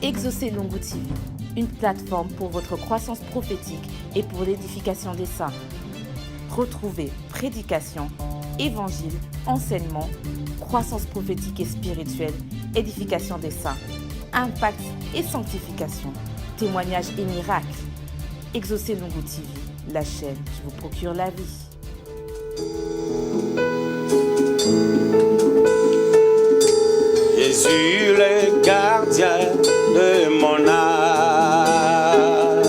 Exaucez Lungu TV, une plateforme pour votre croissance prophétique et pour l'édification des saints. Retrouvez prédication, évangile, enseignement, croissance prophétique et spirituelle, édification des saints, impact et sanctification, témoignages et miracles. Exaucez Lungu TV, la chaîne qui vous procure la vie. Jésus le gardien de mon âme,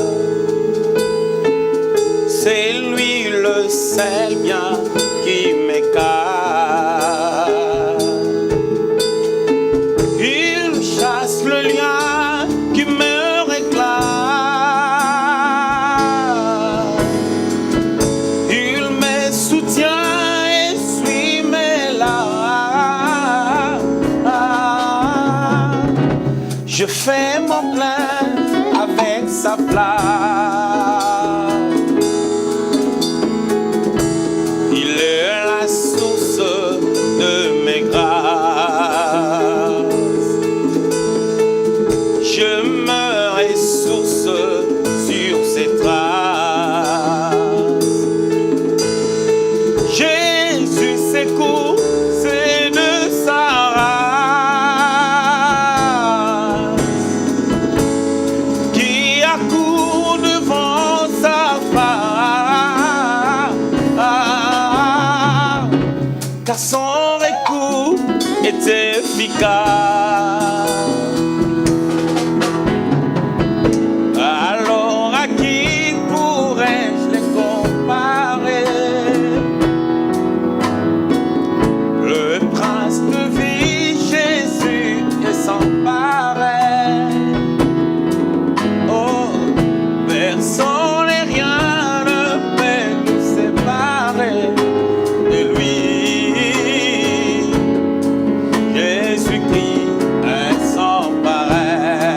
c'est lui le seul bien qui m'écarte. Il chasse le lien qui me réclame, il me soutient et suit mes larmes. Je fais mon plein avec sa flamme. Il est la source de mes grâces. Je me ressource sur ses traces. Jésus secourt, c'est de sa race qui accourt devant sa face, car son recours est efficace. Alors à qui pourrais-je les comparer? Le prince de vie, Jésus est sans pareil. Oh, personne et rien ne peut nous séparer de lui. Jésus-Christ est sans pareil.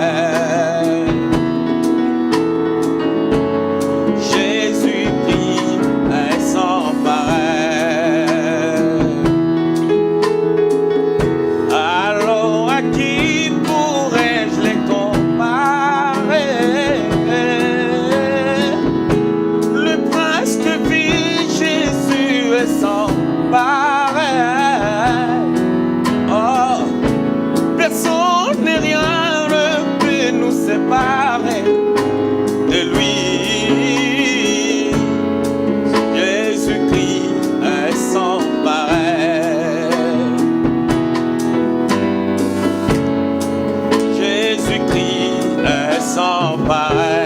Jésus-Christ est sans pareil. Alors à qui pourrais-je les comparer? Le prince de vie, Jésus est sans pareil. Oh, personne et rien ne peut nous séparer de lui. Jésus-Christ est sans pareil. Jésus-Christ est sans pareil.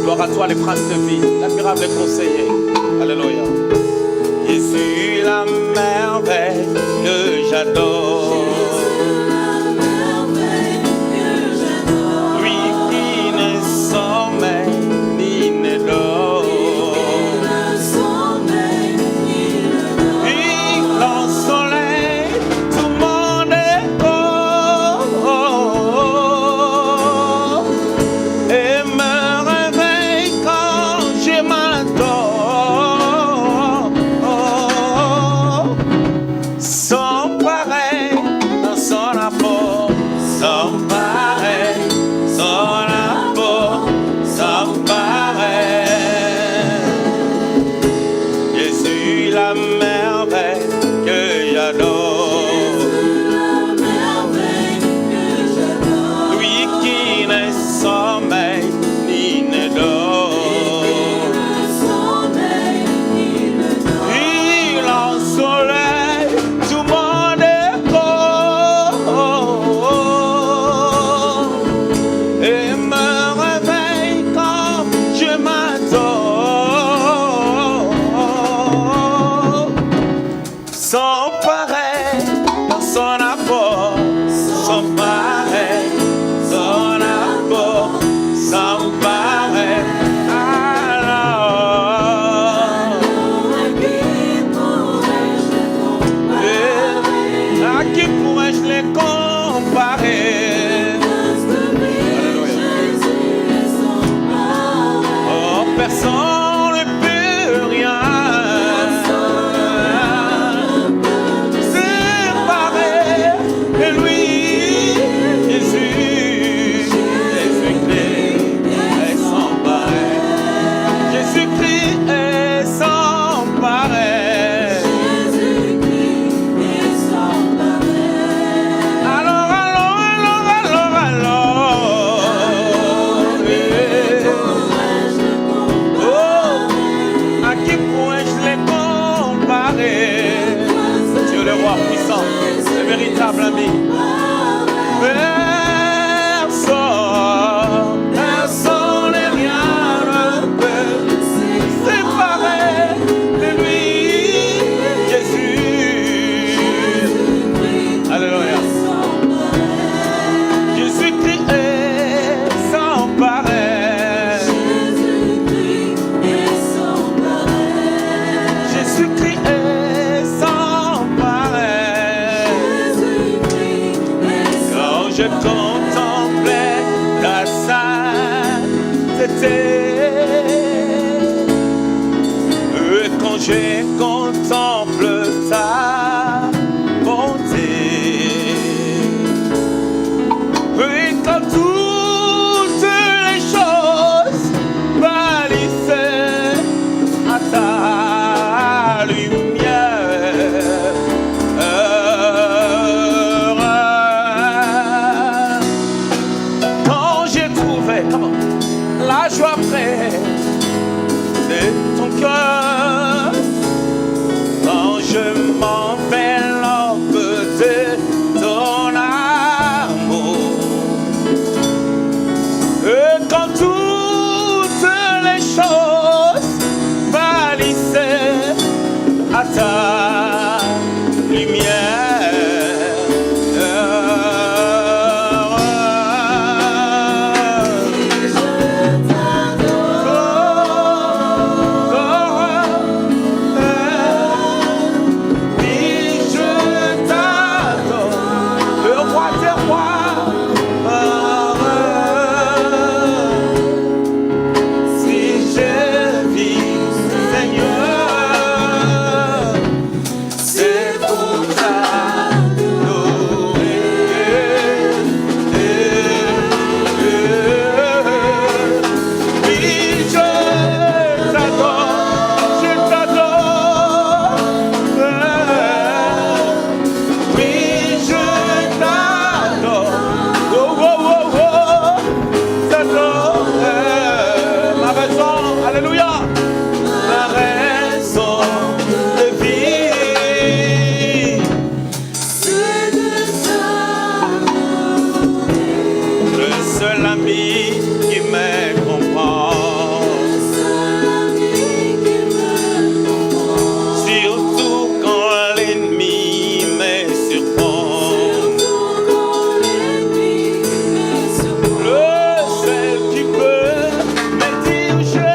Gloire à toi, les princes de vie, l'admirable conseiller. Alléluia. Jésus, la merveille que j'adore. Lui qui ne sommeille ni ne dort. Et quand le soleil, tout le monde est dehors. Et me réveille quand je m'endors. véritable ami. Personne et rien ne peut séparer de lui, Jésus. Alléluia. Jésus-Christ est sans pareil. Jésus-Christ est sans pareil. Quand je contemplais ta sainteté, et quand je contemple ta bonté, et quand toutes les choses balissaient à ta lumière, quand j'ai trouvé la joie près de ton cœur, quand je m'enveloppe de ton amour, et quand toutes les choses balissaient à ta lumière. Alléluia, la raison de vie, c'est de t'adorer, le seul ami qui me comprend, surtout quand l'ennemi me surprend, le seul qui peut me dire je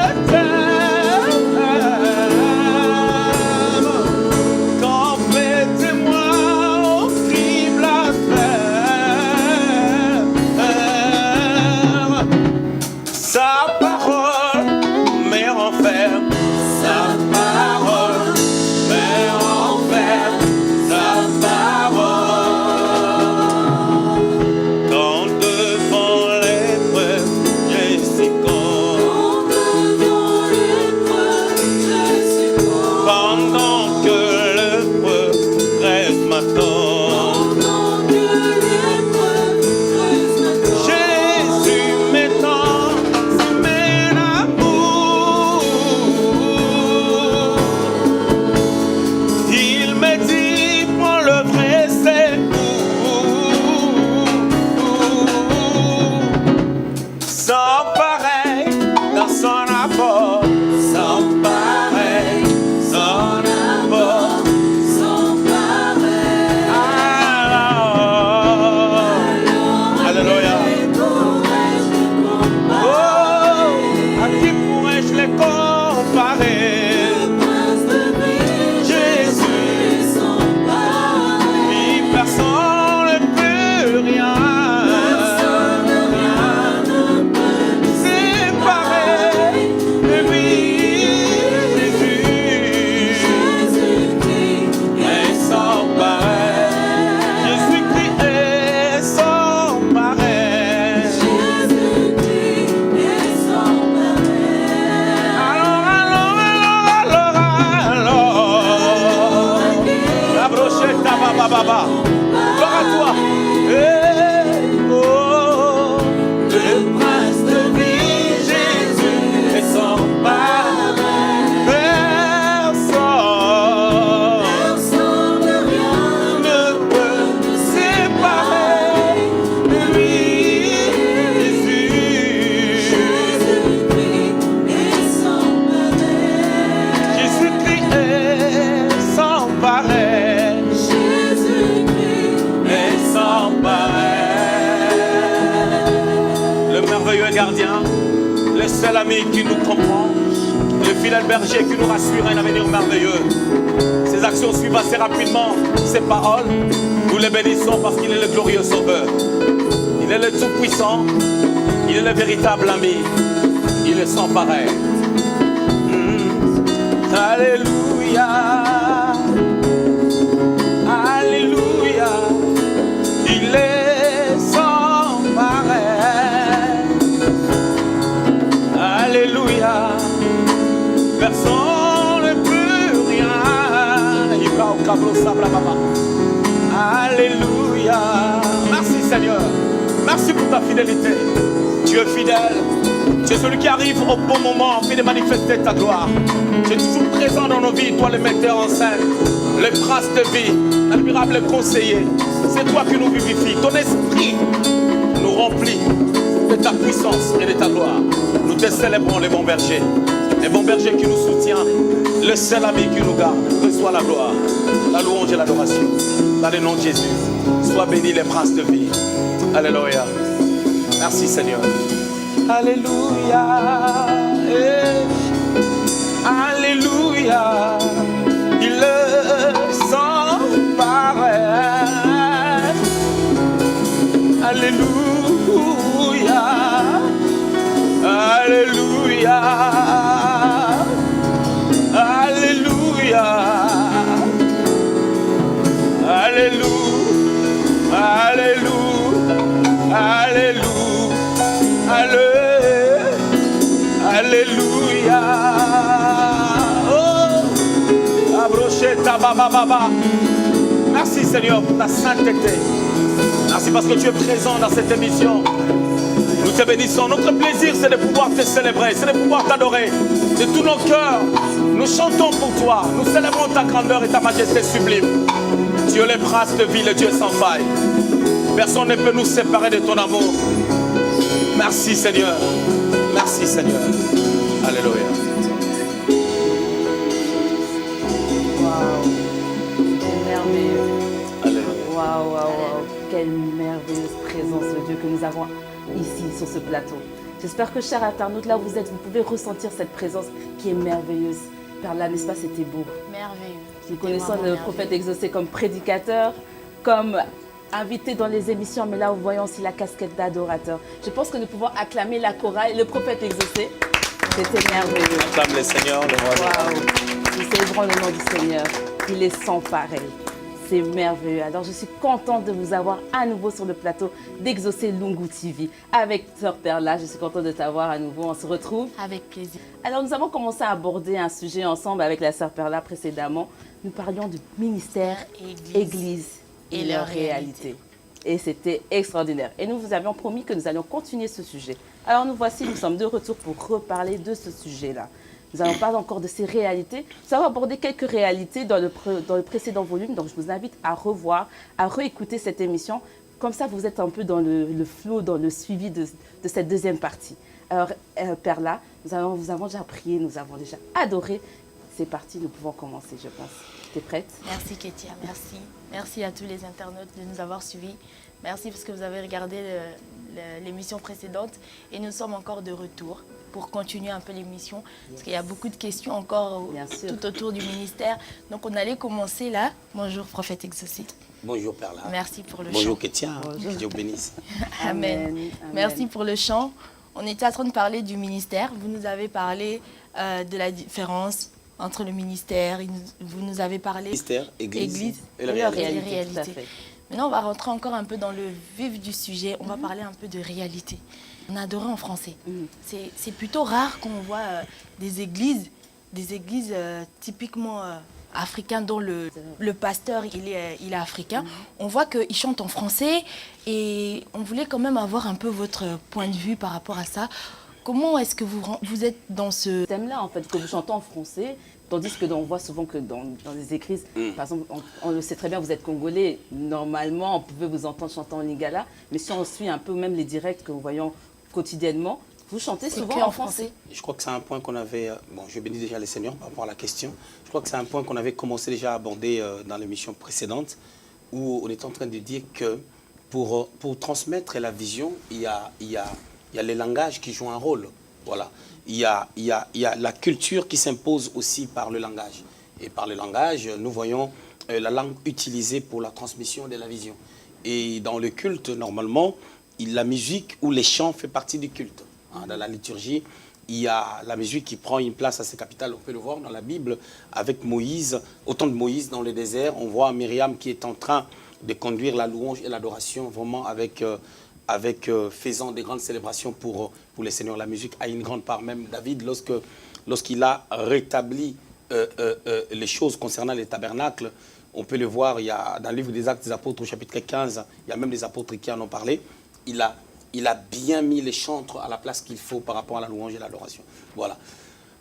Baba, gloire à toi. Oh, le prince de vie, Jésus est sans pareil. Personne ne peut gardien, le seul ami qui nous comprend, le fidèle berger qui nous rassure un avenir merveilleux. Ses actions suivent assez rapidement ses paroles. Nous les bénissons parce qu'il est le glorieux sauveur. Il est le tout-puissant, il est le véritable ami, il est sans pareil. Alléluia, Alléluia, il est sans pareil. Alléluia, personne ne peut rien. Il va au câble au sable à maman. Alléluia, merci Seigneur, merci pour ta fidélité. Tu es fidèle. Tu es celui qui arrive au bon moment afin de manifester ta gloire. Tu es toujours présent dans nos vies, toi le metteur en scène, le prince de vie, l'admirable conseiller. C'est toi qui nous vivifies. Ton esprit nous remplit de ta puissance et de ta gloire. Nous te célébrons les bons bergers qui nous soutient, le seul ami qui nous garde. Reçois la gloire, la louange et l'adoration. Dans le nom de Jésus, sois béni les princes de vie. Alléluia. Merci Seigneur. Alléluia, Alléluia, il est sans pareil. Alléluia, Alléluia, Alléluia, Alléluia, Alléluia, Alléluia. Alléluia. Oh, abrocheta baba baba. Merci Seigneur pour ta sainteté. Merci parce que tu es présent dans cette émission. Nous te bénissons. Notre plaisir c'est de pouvoir te célébrer, c'est de pouvoir t'adorer de tous nos cœurs. Nous chantons pour toi. Nous célébrons ta grandeur et ta majesté sublime. Tu es le prince de vie, le Dieu sans faille. Personne ne peut nous séparer de ton amour. Merci Seigneur. Merci Seigneur. Alléluia. Waouh, quel merveilleux. Alléluia. Waouh, waouh, waouh. Quelle merveilleuse présence de Dieu que nous avons ici sur ce plateau. J'espère que, chers internautes, là où vous êtes, vous pouvez ressentir cette présence qui est merveilleuse. Perla, n'est-ce pas, c'était beau. Merveilleux. Nous connaissons le prophète exaucé comme prédicateur, comme invité dans les émissions, mais là, nous voyons aussi la casquette d'adorateur. Je pense que nous pouvons acclamer la chorale, le prophète exaucé. C'était merveilleux. Acclame le Seigneur, le roi. Waouh. Nous célébrons le nom du Seigneur. Il est sans pareil. C'est merveilleux. Alors, je suis contente de vous avoir à nouveau sur le plateau d'Exaucé Lungu TV. Avec Sœur Perla, je suis contente de t'avoir à nouveau. On se retrouve. Avec plaisir. Alors, nous avons commencé à aborder un sujet ensemble avec la Sœur Perla précédemment. Nous parlions du ministère, Église et leur réalité. Et c'était extraordinaire. Et nous vous avions promis que nous allions continuer ce sujet. Alors, nous voici, nous sommes de retour pour reparler de ce sujet-là. Nous allons parler encore de ces réalités. Nous avons abordé quelques réalités dans le précédent volume. Donc, je vous invite à revoir, à réécouter cette émission. Comme ça, vous êtes un peu dans le flow, dans le suivi de cette deuxième partie. Alors, Perla, nous avons déjà prié, nous avons déjà adoré. C'est parti, nous pouvons commencer, je pense. Tu es prête? Merci, Ketia. Merci. Merci à tous les internautes de nous avoir suivis. Merci parce que vous avez regardé l'émission précédente. Et nous sommes encore de retour pour continuer un peu l'émission. Parce qu'il y a beaucoup de questions encore tout autour du ministère. Donc, on allait commencer là. Bonjour, prophète exaucé. Bonjour Perla. Merci pour le chant. Bonjour Ketia. Que Dieu bénisse. Amen. Amen. Merci pour le chant. On était en train de parler du ministère. Vous nous avez parlé de la différence entre le ministère. Vous nous avez parlé ministère, église et la réalité. Maintenant, on va rentrer encore un peu dans le vif du sujet. On va parler un peu de réalité. On a adoré en français. C'est plutôt rare qu'on voit des églises typiquement africaines dont le pasteur il est africain. On voit qu'il chante en français et on voulait quand même avoir un peu votre point de vue par rapport à ça. Comment est-ce que vous êtes dans ce thème-là, en fait, que vous chantez en français, tandis que on voit souvent que dans les églises, par exemple, on le sait très bien, vous êtes congolais, normalement, on pouvait vous entendre chanter en lingala, mais si on suit un peu même les directs que nous voyons quotidiennement, vous chantez souvent en français. Je crois que c'est un point qu'on avait, bon, je bénis déjà les seigneurs par rapport à la question, je crois que c'est un point qu'on avait commencé déjà à aborder dans l'émission précédente, où on était en train de dire que pour transmettre la vision, il y a il y a les langages qui jouent un rôle. Voilà. Il y a la culture qui s'impose aussi par le langage. Et par le langage, nous voyons la langue utilisée pour la transmission de la vision. Et dans le culte, normalement, la musique ou les chants fait partie du culte. Hein, dans la liturgie, il y a la musique qui prend une place assez capitale. On peut le voir dans la Bible avec Moïse. Au temps de Moïse, dans le désert, on voit Myriam qui est en train de conduire la louange et l'adoration vraiment faisant des grandes célébrations pour les seigneurs. La musique a une grande part. Même David, lorsqu'il a rétabli les choses concernant les tabernacles, on peut le voir, il y a, dans le livre des Actes des Apôtres, au chapitre 15, il y a même des apôtres qui en ont parlé. Il a bien mis les chantres à la place qu'il faut par rapport à la louange et l'adoration. Voilà.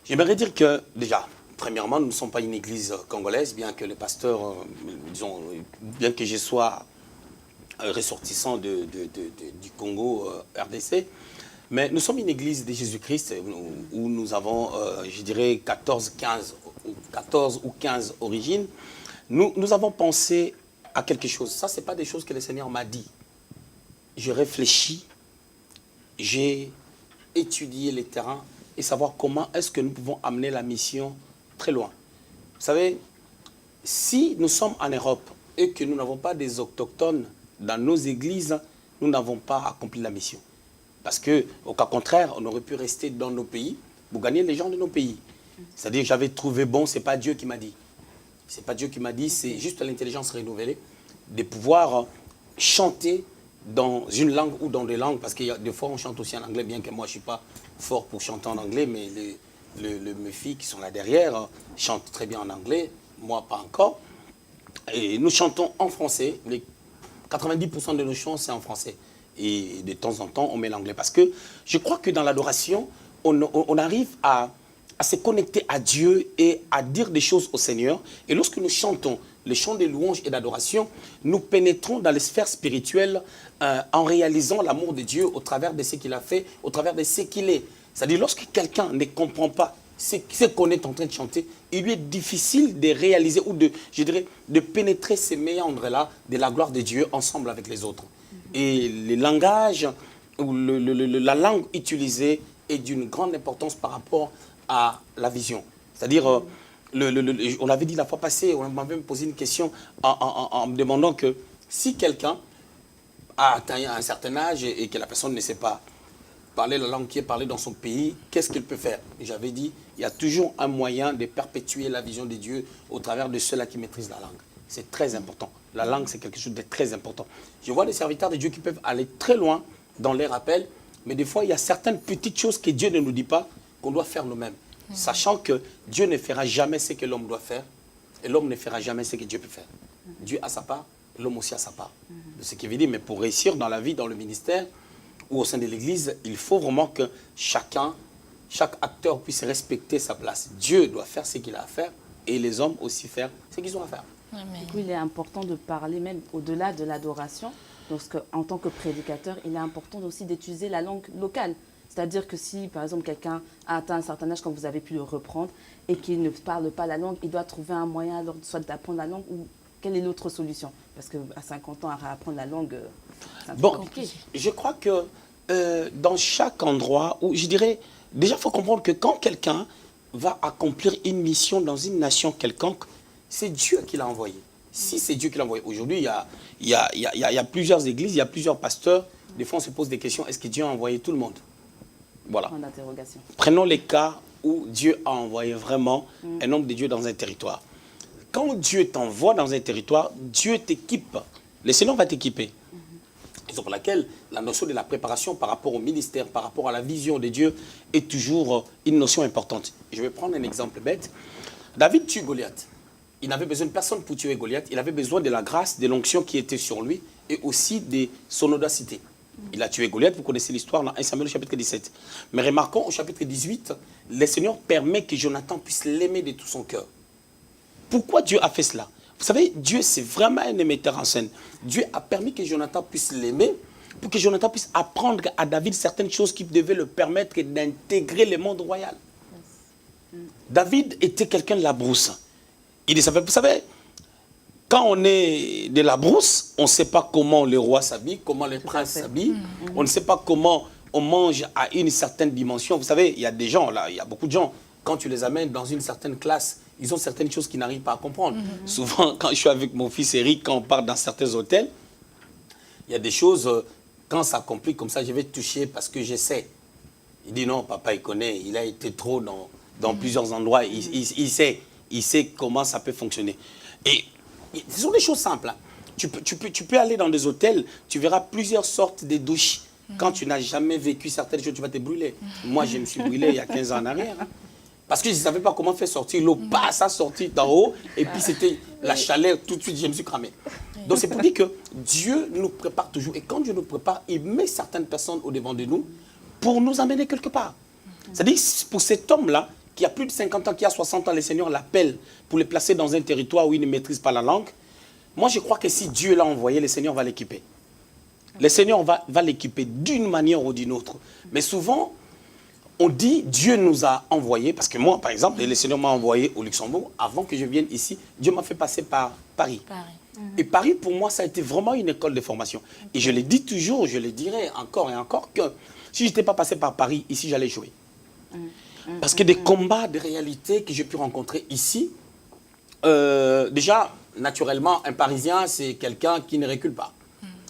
J'aimerais dire que, déjà, premièrement, nous ne sommes pas une église congolaise, bien que le pasteur, disons, bien que je sois ressortissant du Congo, RDC, mais nous sommes une église de Jésus-Christ où nous avons, je dirais, 14 ou 15 origines. Nous avons pensé à quelque chose. Ça, ce n'est pas des choses que le Seigneur m'a dit. J'ai réfléchi, j'ai étudié les terrains et savoir comment est-ce que nous pouvons amener la mission très loin. Vous savez, si nous sommes en Europe et que nous n'avons pas des autochtones dans nos églises, nous n'avons pas accompli la mission. Parce qu'au cas contraire, on aurait pu rester dans nos pays pour gagner les gens de nos pays. C'est-à-dire que j'avais trouvé bon, ce n'est pas Dieu qui m'a dit. Ce n'est pas Dieu qui m'a dit, c'est juste l'intelligence renouvelée de pouvoir chanter dans une langue ou dans des langues, parce qu'il y a des fois on chante aussi en anglais, bien que moi je ne suis pas fort pour chanter en anglais, mais mes filles qui sont là derrière chantent très bien en anglais, moi pas encore. Et nous chantons en français, 90% de nos chants c'est en français. Et de temps en temps on met l'anglais, parce que je crois que dans l'adoration, on arrive à se connecter à Dieu et à dire des choses au Seigneur. Et lorsque nous chantons les chants de louange et d'adoration, nous pénétrons dans les sphères spirituelles en réalisant l'amour de Dieu au travers de ce qu'il a fait, au travers de ce qu'il est. C'est-à-dire, lorsque quelqu'un ne comprend pas ce qu'on est en train de chanter, il lui est difficile de réaliser ou de pénétrer ces méandres-là de la gloire de Dieu ensemble avec les autres. Et le langage, ou la langue utilisée est d'une grande importance par rapport à la vision. C'est-à-dire, on avait dit la fois passée, on m'avait posé une question en me demandant que si quelqu'un a atteint un certain âge et que la personne ne sait pas parler la langue qui est parlée dans son pays, qu'est-ce qu'il peut faire? J'avais dit, il y a toujours un moyen de perpétuer la vision de Dieu au travers de ceux-là qui maîtrisent la langue. C'est très important. La langue, c'est quelque chose de très important. Je vois des serviteurs de Dieu qui peuvent aller très loin dans les rappels, mais des fois, il y a certaines petites choses que Dieu ne nous dit pas qu'on doit faire nous-mêmes. Sachant que Dieu ne fera jamais ce que l'homme doit faire et l'homme ne fera jamais ce que Dieu peut faire. Dieu a sa part, l'homme aussi a sa part. Ce qui veut dire, mais pour réussir dans la vie, dans le ministère ou au sein de l'Église, il faut vraiment que chaque acteur puisse respecter sa place. Dieu doit faire ce qu'il a à faire et les hommes aussi faire ce qu'ils ont à faire. Du coup, il est important de parler même au-delà de l'adoration. Donc, en tant que prédicateur, il est important aussi d'utiliser la langue locale. C'est-à-dire que si, par exemple, quelqu'un a atteint un certain âge, comme vous avez pu le reprendre, et qu'il ne parle pas la langue, il doit trouver un moyen, alors, soit d'apprendre la langue, ou quelle est l'autre solution? Parce qu'à 50 ans, à réapprendre la langue, c'est un peu compliqué. Je crois que dans chaque endroit, où je dirais, déjà, il faut comprendre que quand quelqu'un va accomplir une mission dans une nation quelconque, c'est Dieu qui l'a envoyé. Si c'est Dieu qui l'a envoyé. Aujourd'hui, il y a plusieurs églises, il y a plusieurs pasteurs. Des fois, on se pose des questions. Est-ce que Dieu a envoyé tout le monde? Voilà. Prenons les cas où Dieu a envoyé vraiment un homme de Dieu dans un territoire. Quand Dieu t'envoie dans un territoire, Dieu t'équipe. Le Seigneur va t'équiper. C'est pour laquelle la notion de la préparation par rapport au ministère, par rapport à la vision de Dieu est toujours une notion importante. Je vais prendre un exemple bête. David tue Goliath. Il n'avait besoin de personne pour tuer Goliath. Il avait besoin de la grâce, de l'onction qui était sur lui et aussi de son audacité. Il a tué Goliath, vous connaissez l'histoire dans 1 Samuel chapitre 17. Mais remarquons au chapitre 18, le Seigneur permet que Jonathan puisse l'aimer de tout son cœur. Pourquoi Dieu a fait cela? Vous savez, Dieu c'est vraiment un émetteur en scène. Dieu a permis que Jonathan puisse l'aimer pour que Jonathan puisse apprendre à David certaines choses qui devaient le permettre d'intégrer le monde royal. David était quelqu'un de la brousse. Vous savez, quand on est de la brousse, on ne sait pas comment les rois s'habillent, comment les princes s'habillent. On ne sait pas comment on mange à une certaine dimension. Vous savez, il y a des gens, là, il y a beaucoup de gens, quand tu les amènes dans une certaine classe, ils ont certaines choses qu'ils n'arrivent pas à comprendre. Souvent, quand je suis avec mon fils Eric, quand on part dans certains hôtels, il y a des choses, quand ça complique comme ça, je vais toucher parce que j'essaie. Il dit non, papa, il connaît, il a été trop dans plusieurs endroits, il sait comment ça peut fonctionner. Et ce sont des choses simples. Hein. Tu peux aller dans des hôtels, tu verras plusieurs sortes de douches. Quand tu n'as jamais vécu certaines choses, tu vas te brûler. Moi, je me suis brûlé il y a 15 ans en arrière. Hein. Parce que je ne savais pas comment faire sortir l'eau. Ça sortit d'en haut. Et puis, c'était la chaleur. Tout de suite, je me suis cramé. Donc, c'est pour dire que Dieu nous prépare toujours. Et quand Dieu nous prépare, il met certaines personnes au devant de nous pour nous amener quelque part. C'est-à-dire, pour cet homme-là, qui a plus de 50 ans, qui a 60 ans, le Seigneur l'appelle pour le placer dans un territoire où il ne maîtrise pas la langue. Moi, je crois que si Dieu l'a envoyé, le Seigneur va l'équiper. Le Seigneur va l'équiper d'une manière ou d'une autre. Mais souvent, on dit Dieu nous a envoyés, parce que moi, par exemple, le Seigneur m'a envoyé au Luxembourg. Avant que je vienne ici, Dieu m'a fait passer par Paris. Et Paris, pour moi, ça a été vraiment une école de formation. Et je le dis toujours, je le dirai encore et encore, que si je n'étais pas passé par Paris, ici, j'allais jouer. Parce que des combats de réalité que j'ai pu rencontrer ici, déjà, naturellement, un Parisien, c'est quelqu'un qui ne recule pas.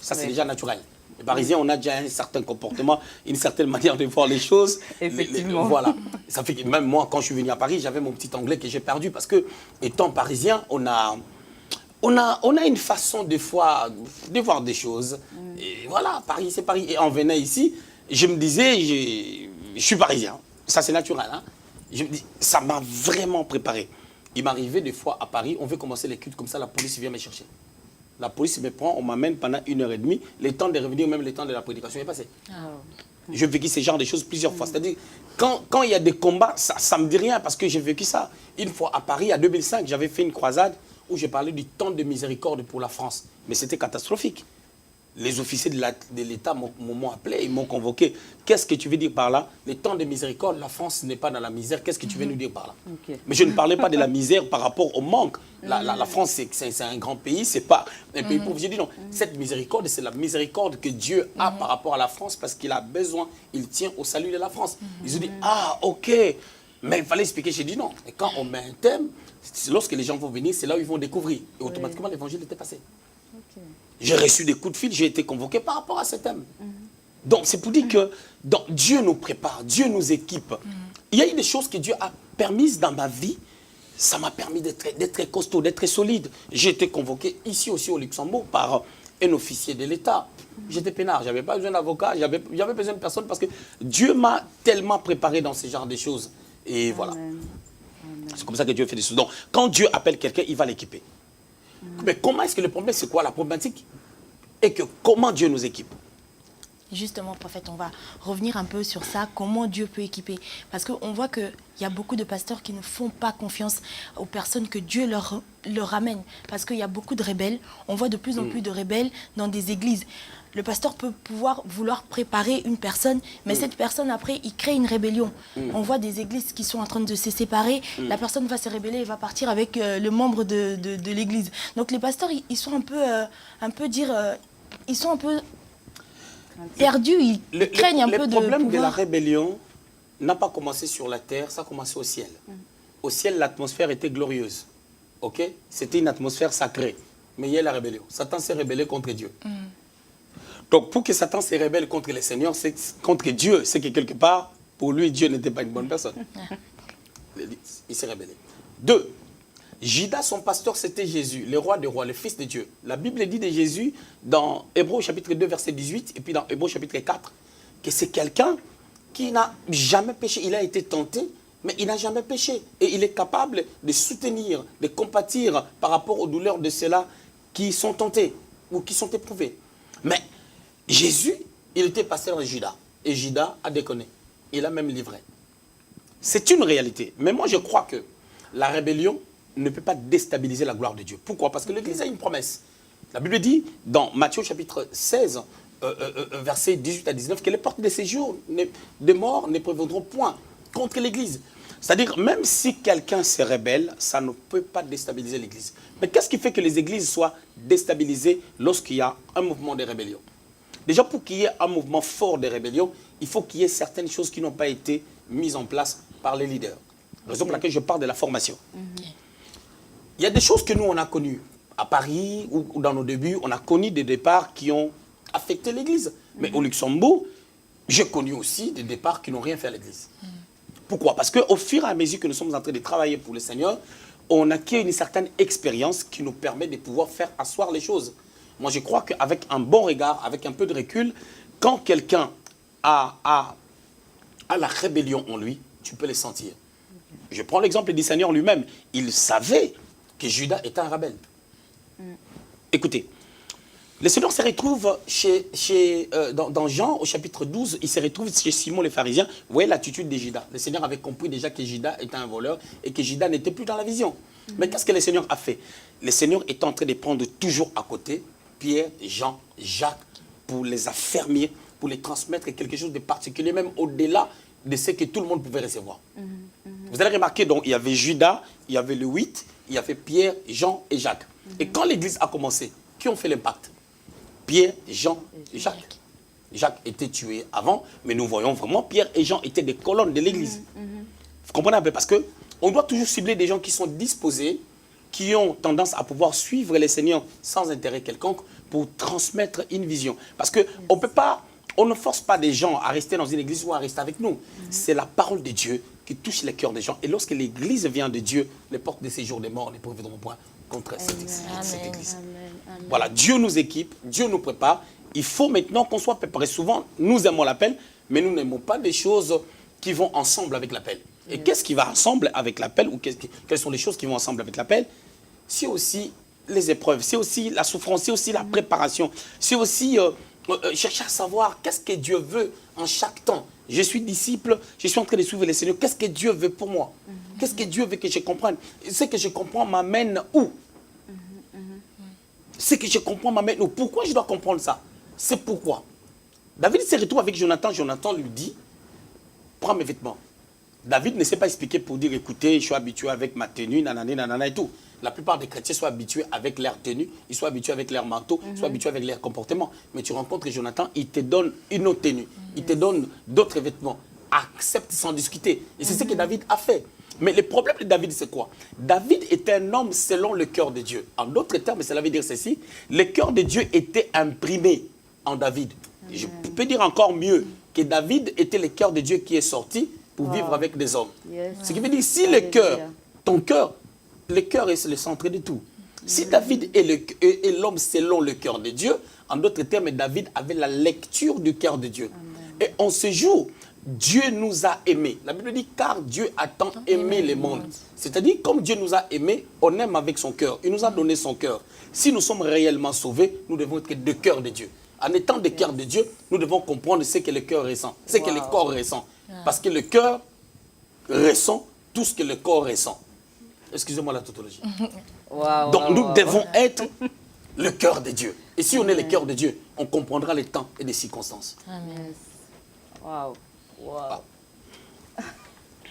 Ça, c'est déjà naturel. Les Parisiens, on a déjà un certain comportement, une certaine manière de voir les choses. Effectivement. Voilà. Ça fait que même moi, quand je suis venu à Paris, j'avais mon petit anglais que j'ai perdu parce que, étant parisien, on a une façon, des fois, de voir des choses. Et voilà, Paris, c'est Paris. Et en venant ici, je me disais, je suis parisien. Ça, c'est naturel. Hein? Je me dis, ça m'a vraiment préparé. Il m'arrivait des fois à Paris, on veut commencer les cultes comme ça, la police vient me chercher. La police me prend, on m'amène pendant 1h30. Le temps de revenir, même le temps de la prédication est passé. J'ai vécu ce genre de choses plusieurs fois. C'est-à-dire, quand il y a des combats, ça ne me dit rien parce que j'ai vécu ça. Une fois à Paris, en 2005, j'avais fait une croisade où j'ai parlé du temps de miséricorde pour la France. Mais c'était catastrophique. Les officiers de l'État m'ont appelé, ils m'ont convoqué. Qu'est-ce que tu veux dire par là? Le temps de miséricorde, la France n'est pas dans la misère. Qu'est-ce que tu veux nous dire par là? Mais je ne parlais pas de la misère par rapport au manque. La France, c'est un grand pays, c'est pas un pays pauvre. J'ai dit non, cette miséricorde, c'est la miséricorde que Dieu a par rapport à la France parce qu'il a besoin, il tient au salut de la France. Ils ont dit, ah, ok. Mais il fallait expliquer. J'ai dit non. Et quand on met un thème, lorsque les gens vont venir, c'est là où ils vont découvrir. Et automatiquement, l'évangile était passé. J'ai reçu des coups de fil, j'ai été convoqué par rapport à ce thème. Donc, c'est pour dire que Dieu nous prépare, Dieu nous équipe. Il y a eu des choses que Dieu a permises dans ma vie. Ça m'a permis d'être très costaud, d'être très solide. J'ai été convoqué ici aussi au Luxembourg par un officier de l'État. J'étais peinard, je n'avais pas besoin d'avocat, j'avais besoin de personne parce que Dieu m'a tellement préparé dans ce genre de choses. Et voilà. C'est comme ça que Dieu fait des choses. Donc, quand Dieu appelle quelqu'un, il va l'équiper. Mais comment est-ce que le problème, c'est quoi? La problématique est que comment Dieu nous équipe? Justement, prophète, on va revenir un peu sur ça, comment Dieu peut équiper. Parce qu'on voit qu'il y a beaucoup de pasteurs qui ne font pas confiance aux personnes que Dieu leur ramène. Parce qu'il y a beaucoup de rebelles. On voit de plus en plus de rebelles dans des églises. Le pasteur peut vouloir préparer une personne, mais cette personne, après, il crée une rébellion. On voit des églises qui sont en train de se séparer. La personne va se rébeller et va partir avec le membre de l'église. Donc les pasteurs, ils sont ils sont un peu perdus, ils craignent un peu de pouvoir. Le problème de la rébellion n'a pas commencé sur la terre, ça a commencé au ciel. Au ciel, l'atmosphère était glorieuse. Ok? C'était une atmosphère sacrée. Mais il y a la rébellion. Satan s'est rébellé contre Dieu. Donc, pour que Satan se rébelle contre le Seigneur, contre Dieu, c'est que quelque part, pour lui, Dieu n'était pas une bonne personne. Il s'est rébellé. 2. Judas, son pasteur, c'était Jésus, le roi des rois, le fils de Dieu. La Bible dit de Jésus, dans Hébreux chapitre 2, verset 18, et puis dans Hébreux chapitre 4, que c'est quelqu'un qui n'a jamais péché. Il a été tenté, mais il n'a jamais péché. Et il est capable de soutenir, de compatir par rapport aux douleurs de ceux-là qui sont tentés ou qui sont éprouvés. Mais Jésus, il était pasteur de Judas. Et Judas a déconné. Il a même livré. C'est une réalité. Mais moi, je crois que la rébellion ne peut pas déstabiliser la gloire de Dieu. Pourquoi? Parce que l'Église a une promesse. La Bible dit, dans Matthieu chapitre 16, versets 18 à 19, que les portes de séjour de mort ne prévaudront point contre l'Église. C'est-à-dire, même si quelqu'un se rébelle, ça ne peut pas déstabiliser l'Église. Mais qu'est-ce qui fait que les églises soient déstabilisées lorsqu'il y a un mouvement de rébellion? Déjà, pour qu'il y ait un mouvement fort de rébellion, il faut qu'il y ait certaines choses qui n'ont pas été mises en place par les leaders. Raison pour laquelle je parle de la formation. Il y a des choses que nous, on a connues. À Paris ou dans nos débuts, on a connu des départs qui ont affecté l'Église. Mais au Luxembourg, j'ai connu aussi des départs qui n'ont rien fait à l'Église. Pourquoi? Parce qu'au fur et à mesure que nous sommes en train de travailler pour le Seigneur, on acquiert une certaine expérience qui nous permet de pouvoir faire asseoir les choses. Moi, je crois qu'avec un bon regard, avec un peu de recul, quand quelqu'un a la rébellion en lui, tu peux le sentir. Je prends l'exemple du Seigneur lui-même. Il savait que Judas était un rebelle. Écoutez, le Seigneur se retrouve dans Jean, au chapitre 12, il se retrouve chez Simon le pharisien. Vous voyez l'attitude de Judas. Le Seigneur avait compris déjà que Judas était un voleur et que Judas n'était plus dans la vision. Mais qu'est-ce que le Seigneur a fait? Le Seigneur est en train de prendre toujours à côté Pierre, Jean, Jacques, pour les affermir, pour les transmettre quelque chose de particulier, même au-delà de ce que tout le monde pouvait recevoir. Vous allez remarquer, donc, il y avait Judas, il y avait le 8, il y avait Pierre, Jean et Jacques. Et quand l'Église a commencé, qui ont fait l'impact? Pierre, Jean et Jacques. Jacques était tué avant, mais nous voyons vraiment Pierre et Jean étaient des colonnes de l'Église. Vous comprenez un peu? Parce qu'on doit toujours cibler des gens qui sont disposés, qui ont tendance à pouvoir suivre les seigneurs sans intérêt quelconque pour transmettre une vision. Parce qu'on peut pas, on ne force pas des gens à rester dans une église ou à rester avec nous. C'est la parole de Dieu qui touche les cœurs des gens. Et lorsque l'église vient de Dieu, les portes de séjour des morts ne peuvent évidemment point contre cette église. Amen. Voilà, Dieu nous équipe, Dieu nous prépare. Il faut maintenant qu'on soit préparé. Souvent, nous aimons l'appel, mais nous n'aimons pas des choses qui vont ensemble avec l'appel. Et qu'est-ce qui va ensemble avec l'appel, ou quelles sont les choses qui vont ensemble avec l'appel? C'est aussi les épreuves, c'est aussi la souffrance, c'est aussi la préparation, c'est aussi chercher à savoir qu'est-ce que Dieu veut en chaque temps. Je suis disciple, je suis en train de suivre le Seigneur. Qu'est-ce que Dieu veut pour moi? Qu'est-ce que Dieu veut que je comprenne? Ce que je comprends m'amène où? Ce que je comprends m'amène où? Pourquoi je dois comprendre ça? C'est pourquoi. David se retrouve avec Jonathan. Jonathan lui dit, prends mes vêtements. David ne s'est pas expliqué pour dire, écoutez, je suis habitué avec ma tenue, nanana, nanana et tout. La plupart des chrétiens sont habitués avec leur tenue, ils sont habitués avec leur manteau, ils sont habitués avec leur comportement. Mais tu rencontres Jonathan, il te donne une autre tenue, il te donne d'autres vêtements. Accepte sans discuter. Et c'est ce que David a fait. Mais le problème de David, c'est quoi? David était un homme selon le cœur de Dieu. En d'autres termes, cela veut dire ceci, le cœur de Dieu était imprimé en David. Je peux dire encore mieux que David était le cœur de Dieu qui est sorti pour vivre avec des hommes. Ce qui veut dire, si le cœur, ton cœur, le cœur est le centre de tout. Si David est l'homme selon le cœur de Dieu, en d'autres termes, David avait la lecture du cœur de Dieu. Et en ce jour, Dieu nous a aimés. La Bible dit, car Dieu a tant aimé le monde. C'est-à-dire, comme Dieu nous a aimés, on aime avec son cœur. Il nous a donné son cœur. Si nous sommes réellement sauvés, nous devons être de cœur de Dieu. En étant de cœur de Dieu, nous devons comprendre ce que le cœur ressent, ce que le corps ressent. Parce que le cœur ressent tout ce que le corps ressent. Excusez-moi la tautologie. Donc nous devons être le cœur de Dieu. Et si on est le cœur de Dieu, on comprendra les temps et les circonstances. Amen. Waouh.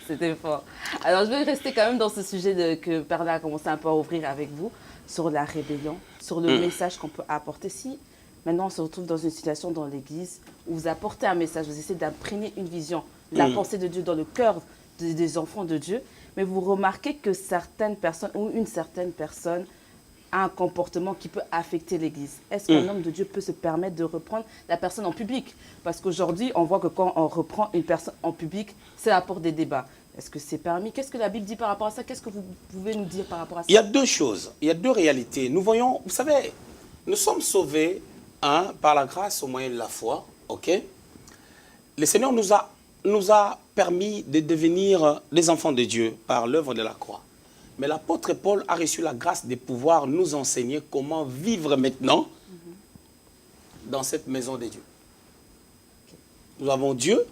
C'était fort. Alors je vais rester quand même dans ce sujet que Bernard a commencé un peu à ouvrir avec vous, sur la rébellion, sur le message qu'on peut apporter. Si maintenant on se retrouve dans une situation dans l'église où vous apportez un message, vous essayez d'imprégner une vision, la pensée de Dieu dans le cœur des enfants de Dieu, mais vous remarquez que certaines personnes ou une certaine personne a un comportement qui peut affecter l'Église. Est-ce qu'un homme de Dieu peut se permettre de reprendre la personne en public? Parce qu'aujourd'hui, on voit que quand on reprend une personne en public, ça apporte des débats. Est-ce que c'est permis? Qu'est-ce que la Bible dit par rapport à ça? Qu'est-ce que vous pouvez nous dire par rapport à ça? Il y a deux choses, il y a deux réalités. Nous voyons, vous savez, nous sommes sauvés par la grâce au moyen de la foi, ok? Le Seigneur nous a permis de devenir des enfants de Dieu par l'œuvre de la croix. Mais l'apôtre Paul a reçu la grâce de pouvoir nous enseigner comment vivre maintenant dans cette maison de Dieu. Nous avons Dieu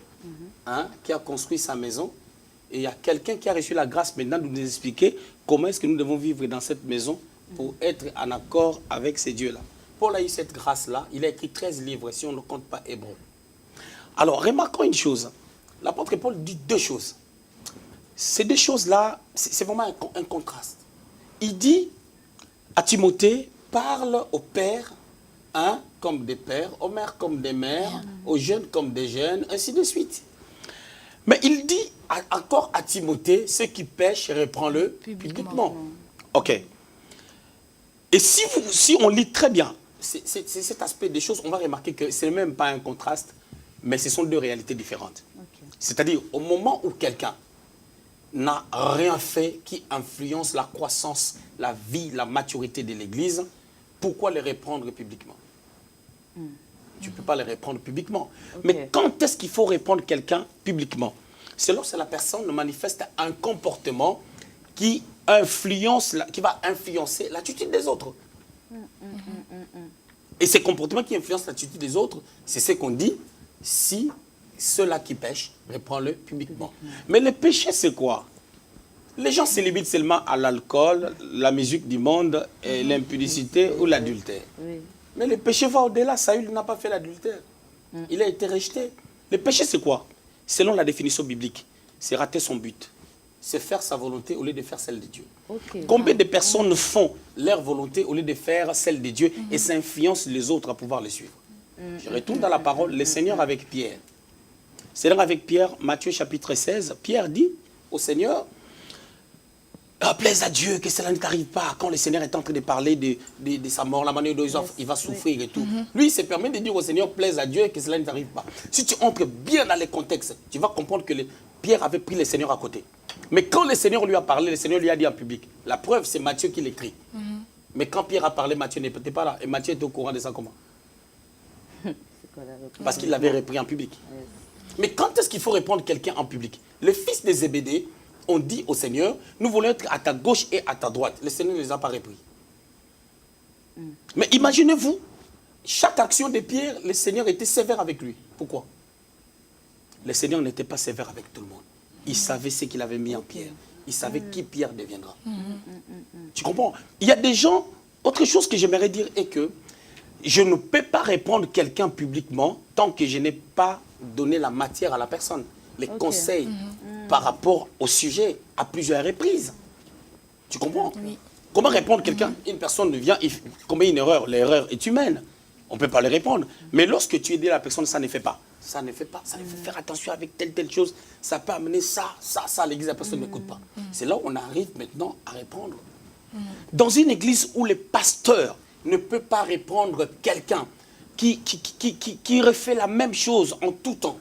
qui a construit sa maison et il y a quelqu'un qui a reçu la grâce maintenant de nous expliquer comment est-ce que nous devons vivre dans cette maison pour être en accord avec ces dieux-là. Paul a eu cette grâce-là, il a écrit 13 livres si on ne compte pas Hébreu. Alors remarquons une chose, l'apôtre Paul dit deux choses. Ces deux choses-là, c'est vraiment un contraste. Il dit à Timothée, parle au Père, comme des pères, aux mères comme des mères, aux jeunes comme des jeunes, ainsi de suite. Mais il dit encore à Timothée, ceux qui pêchent, reprends-le publiquement. Ok. Et si on lit très bien cet aspect des choses, on va remarquer que ce n'est même pas un contraste, mais ce sont deux réalités différentes. Okay. C'est-à-dire, au moment où quelqu'un n'a rien fait qui influence la croissance, la vie, la maturité de l'Église, pourquoi les reprendre publiquement? Tu ne peux pas les reprendre publiquement. Okay. Mais quand est-ce qu'il faut reprendre quelqu'un publiquement? C'est lorsque la personne manifeste un comportement qui va influencer l'attitude des autres. Et ces comportements qui influencent l'attitude des autres, c'est ce qu'on dit, si ceux-là qui pêchent, reprends-le publiquement. Mais le péché, c'est quoi? Les gens se limitent seulement à l'alcool, la musique du monde, l'impudicité ou l'adultère. Oui. Mais le péché va au-delà. Saül n'a pas fait l'adultère. Il a été rejeté. Le péché, c'est quoi? Selon la définition biblique, c'est rater son but. C'est faire sa volonté au lieu de faire celle de Dieu. Okay. Combien de personnes font leur volonté au lieu de faire celle de Dieu et ça influence les autres à pouvoir les suivre? Je retourne dans la parole, le Seigneur avec Pierre. Seigneur avec Pierre, Matthieu chapitre 16, Pierre dit au Seigneur, plaise à Dieu que cela ne t'arrive pas. Quand le Seigneur est en train de parler de sa mort, la manière dont il va souffrir et tout. Lui, il se permet de dire au Seigneur, plaise à Dieu que cela ne t'arrive pas. Si tu entres bien dans les contextes, tu vas comprendre que Pierre avait pris le Seigneur à côté. Mais quand le Seigneur lui a parlé, le Seigneur lui a dit en public. La preuve, c'est Matthieu qui l'écrit. Mais quand Pierre a parlé, Matthieu n'était pas là. Et Matthieu était au courant de ça comment? Parce qu'il l'avait repris en public. Mais quand est-ce qu'il faut répondre quelqu'un en public? Les fils des Zébédée ont dit au Seigneur, nous voulons être à ta gauche et à ta droite. Le Seigneur ne les a pas repris. Mais imaginez-vous, chaque action de Pierre, le Seigneur était sévère avec lui. Pourquoi? Le Seigneur n'était pas sévère avec tout le monde. Il savait ce qu'il avait mis en Pierre. Il savait qui Pierre deviendra. Tu comprends? Il y a des gens, autre chose que j'aimerais dire est que je ne peux pas répondre quelqu'un publiquement tant que je n'ai pas donné la matière à la personne, les conseils par rapport au sujet à plusieurs reprises. Tu comprends? Oui. Comment répondre quelqu'un? Une personne vient, il commet une erreur, l'erreur est humaine. On ne peut pas le répondre. Mais lorsque tu aides la personne, ça ne fait pas. Ça ne fait pas. Ça ne fait faire attention avec telle chose. Ça peut amener ça à l'église, la personne n'écoute pas. C'est là où on arrive maintenant à répondre. Dans une église où le pasteur ne peut pas répondre quelqu'un qui refait la même chose en tout temps,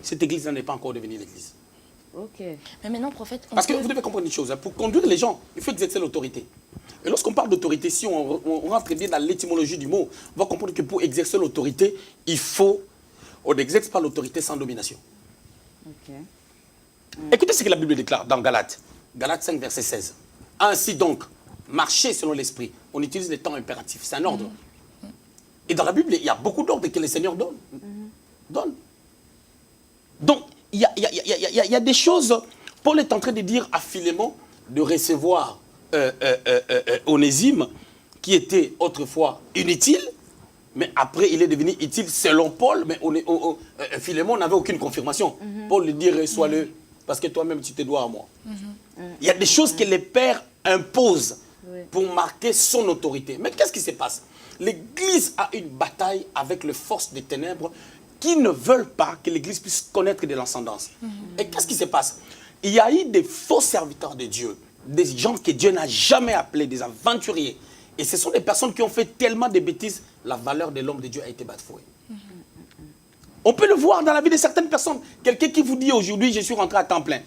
cette église n'est pas encore devenue l'église. Ok. Mais maintenant, prophète... Parce que vous devez comprendre une chose. Hein, pour conduire les gens, il faut exercer l'autorité. Et lorsqu'on parle d'autorité, si on rentre bien dans l'étymologie du mot, on va comprendre que pour exercer l'autorité, on n'exerce pas l'autorité sans domination. Okay. Écoutez ce que la Bible déclare dans Galates. Galates 5, verset 16. Ainsi donc, marchez selon l'esprit. On utilise les temps impératifs. C'est un ordre. Et dans la Bible, il y a beaucoup d'ordres que le Seigneur donne. Donc, il y a des choses. Paul est en train de dire à Philémon de recevoir Onésime, qui était autrefois inutile, mais après il est devenu utile selon Paul, mais Philémon n'avait aucune confirmation. Paul lui dit, reçois-le, parce que toi-même tu te dois à moi. Il y a des choses que les pères imposent pour marquer son autorité. Mais qu'est-ce qui se passe? L'Église a une bataille avec les forces des ténèbres qui ne veulent pas que l'Église puisse connaître de l'ascendance. Et qu'est-ce qui se passe? Il y a eu des faux serviteurs de Dieu, des gens que Dieu n'a jamais appelés, des aventuriers. Et ce sont des personnes qui ont fait tellement de bêtises, la valeur de l'homme de Dieu a été bafouée. On peut le voir dans la vie de certaines personnes. Quelqu'un qui vous dit aujourd'hui, je suis rentré à temps plein.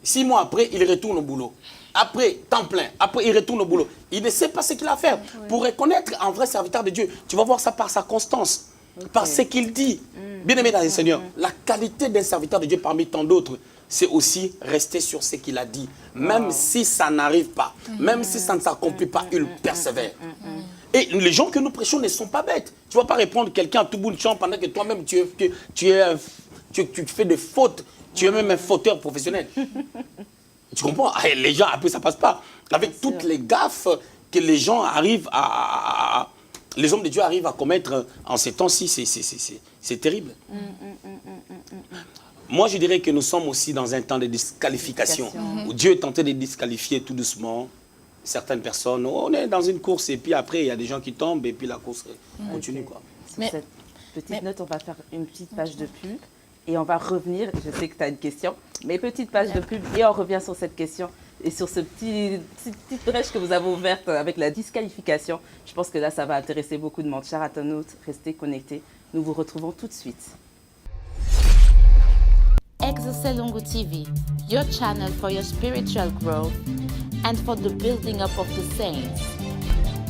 6 mois après, il retourne au boulot. Après, temps plein. Après, il retourne au boulot. Il ne sait pas ce qu'il a à faire. Pour reconnaître un vrai serviteur de Dieu, tu vas voir ça par sa constance, par ce qu'il dit. Bien-aimé dans le Seigneur, la qualité d'un serviteur de Dieu parmi tant d'autres, c'est aussi rester sur ce qu'il a dit. Même si ça n'arrive pas, même si ça ne s'accomplit pas, il persévère. Et les gens que nous prêchons ne sont pas bêtes. Tu ne vas pas répondre quelqu'un à tout bout de champ pendant que toi-même tu fais des fautes. Tu es même un fauteur professionnel. Tu comprends? Les gens, après, ça ne passe pas. Avec toutes les gaffes que les gens arrivent les hommes de Dieu arrivent à commettre en ces temps-ci, c'est terrible. Moi, je dirais que nous sommes aussi dans un temps de disqualification, où Dieu est en train de disqualifier tout doucement certaines personnes, on est dans une course et puis après, il y a des gens qui tombent et puis la course continue. Quoi. Sur cette petite note, on va faire une petite page de pub et on va revenir. Je sais que tu as une question, mais petite page de pub et on revient sur cette question et sur cette petite brèche que vous avez ouverte avec la disqualification. Je pense que là, ça va intéresser beaucoup de monde. Chers internautes, restez connectés. Nous vous retrouvons tout de suite. Exoselongo TV, your channel for your spiritual growth and for the building up of the saints.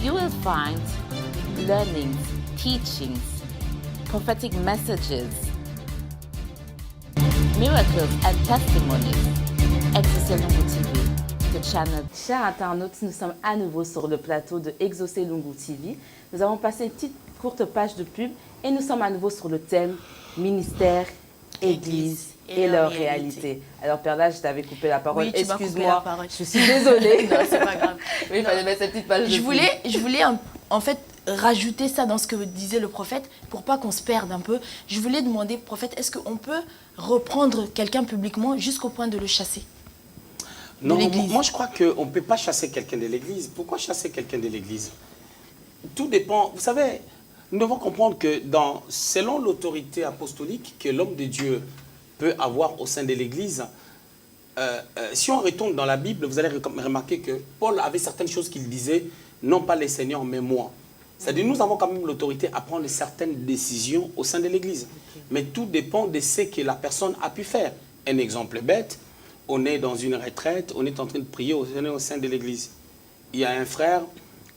You will find learnings, teachings, prophetic messages, miracles and testimonies. Exoselongo TV, the channel. Chers internautes, nous sommes à nouveau sur le plateau de Exoselongo TV. Nous avons passé une petite courte page de pub et nous sommes à nouveau sur le thème ministère, Église et leur réalité. Alors, Perla, je t'avais coupé la parole. Oui, excuse-moi, je suis désolée. Non, c'est pas grave. Oui, il fallait mettre cette petite page de pub. Je voulais en fait rajouter ça dans ce que disait le prophète pour pas qu'on se perde un peu. Je voulais demander, prophète, est-ce qu'on peut reprendre quelqu'un publiquement jusqu'au point de le chasser? Non, moi je crois qu'on ne peut pas chasser quelqu'un de l'église. Pourquoi chasser quelqu'un de l'église? Tout dépend. Vous savez, nous devons comprendre que selon l'autorité apostolique que l'homme de Dieu peut avoir au sein de l'église, si on retourne dans la Bible, vous allez remarquer que Paul avait certaines choses qu'il disait, non pas les seigneurs, mais moi. C'est-à-dire nous avons quand même l'autorité à prendre certaines décisions au sein de l'église. Okay. Mais tout dépend de ce que la personne a pu faire. Un exemple bête, on est dans une retraite, on est en train de prier au sein de l'église. Il y a un frère,